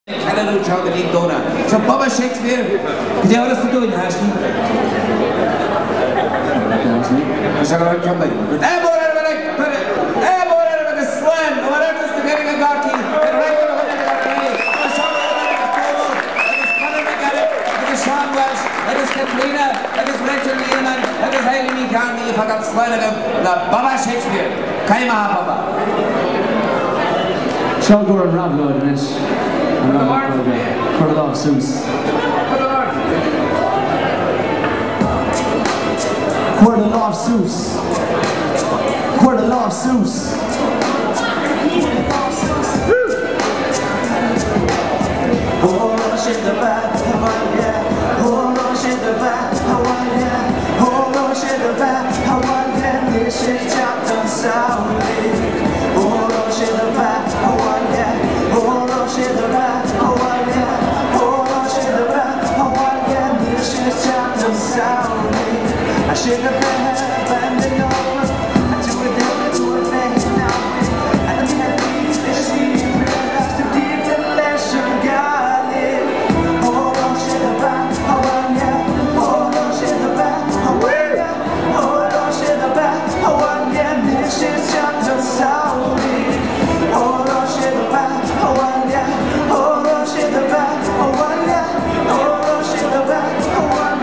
Hallelujah, child, the Dona. So, Baba Shakespeare, did you ever do it, Hashmi? Shall I come back? Baba Shakespeare, came out, Baba. Shall go and rap load in this. For the love, Zeus. For the love, Zeus. For the love, Zeus. Oh, shit the back, yeah. Oh, shit the back, yeah. Oh, shit the back, yeah. This shit chopped and sounded. Oh, shit the back, yeah. Oh, shit the back, yeah. Oh, shit the back, yeah. This shit chopped and sounded. I should have been bending over. I do it down, I do it back now. I don't have to be this evening. That's the detonation, got it. Oh, shit the back, yeah. Oh, shit the back, yeah. Oh, shit the back, yeah. This shit chopped and sounded. Oh, shit the back, yeah. Oh, shit the back, yeah. Oh, shit the back,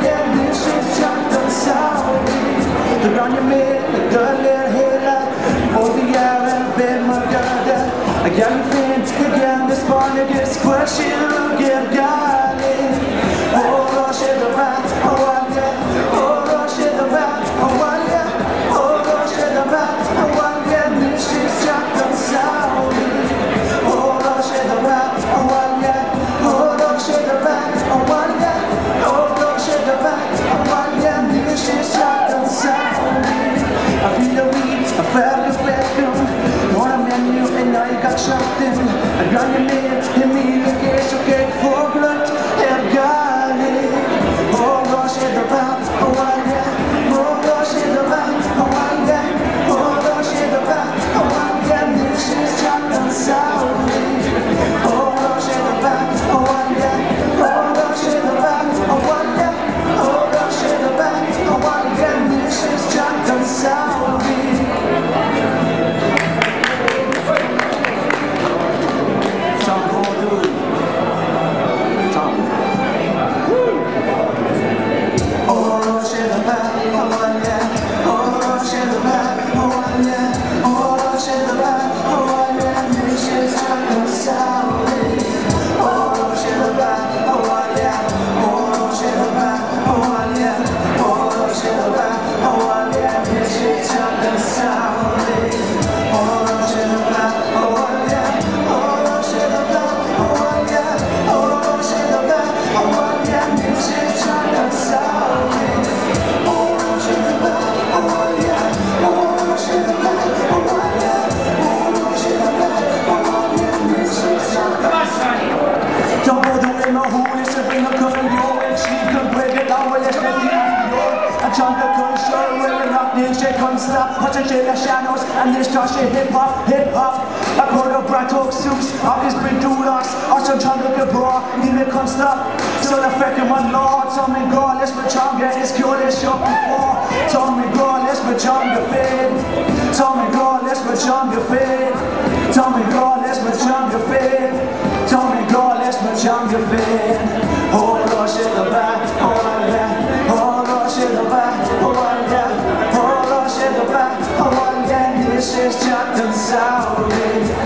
yeah. This shit chopped and sounded. The ground you made, the good little hela. Oh, the air and bed, my God. I got you faint again, this morning gets squishy, look at God. Oh, shit the back, yeah. Oh, shit the back, yeah. Oh, shit the back, yeah. This shit's chopped and sounded. Oh, shit the back, yeah. Oh, shit the back, yeah. Oh, shit the back, yeah. This shit's chopped and sounded. I feel the weed, I felt the vacuum. On a menu and I got shot in. I got your name, you mean the case, you get for blood. I've got it. Oh, shit the back, yeah. Oh, shit the back, yeah. Oh, shit the back, yeah. This shit's chopped and sounded. Oh, shit the back, yeah. Oh, shit the back, yeah. Oh, shit the back, yeah. This shit's chopped and sounded. And this trash hip-hop I call the bright talk suits I've just been doing us I'm trying to get bra Need me can't stop So the fucking one lord Tell me God, let's be trying to get this cure this shop before Tell me God, let's be trying to fade Tell me God, let's be trying to fade Tell me God, let's be trying to fade Tell me God, let's be trying to fade Oh Lord, shit the back Oh yeah Oh Lord, shit the back Oh yeah Oh Lord, shit the back Oh yeah This is chopped and sounded.